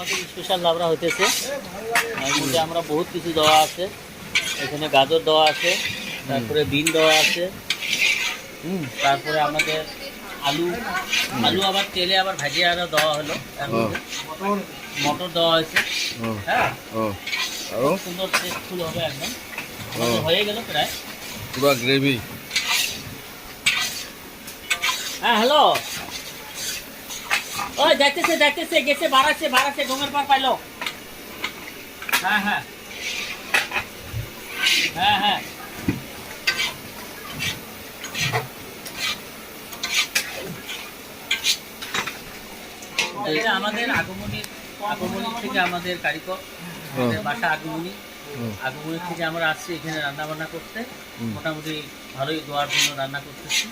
আমাদের স্পেশাল লাবড়া হইতেছে। এর মধ্যে আমরা বহুত কিছু দেওয়া আছে, এখানে গাজর দেওয়া আছে, তারপরে বিন দেওয়া আছে, তারপরে আমাদের আলু আলু আবার তেলে আবার ভাজিয়ে আরও দেওয়া হলো, এর মধ্যে মটর দেওয়া হয়েছে। হ্যাঁ, খুব সুন্দর টেস্টফুল হবে একদম। হয়ে গেল প্রায় পুরো গ্রেভি। হ্যাঁ হ্যালো, ওই যাইতেছে গেছে, বাড়াচ্ছে ডোঙের পার পাইলো। হ্যাঁ হ্যাঁ হ্যাঁ হ্যাঁ, এটা আমাদের আগমনীর থেকে আমাদের কারিগর, আমাদের বাসা আগমনীর থেকে আমরা আসছি এখানে রান্না বান্না করতে। মোটামুটি ভালোই দেওয়ার জন্য রান্না করতেছি।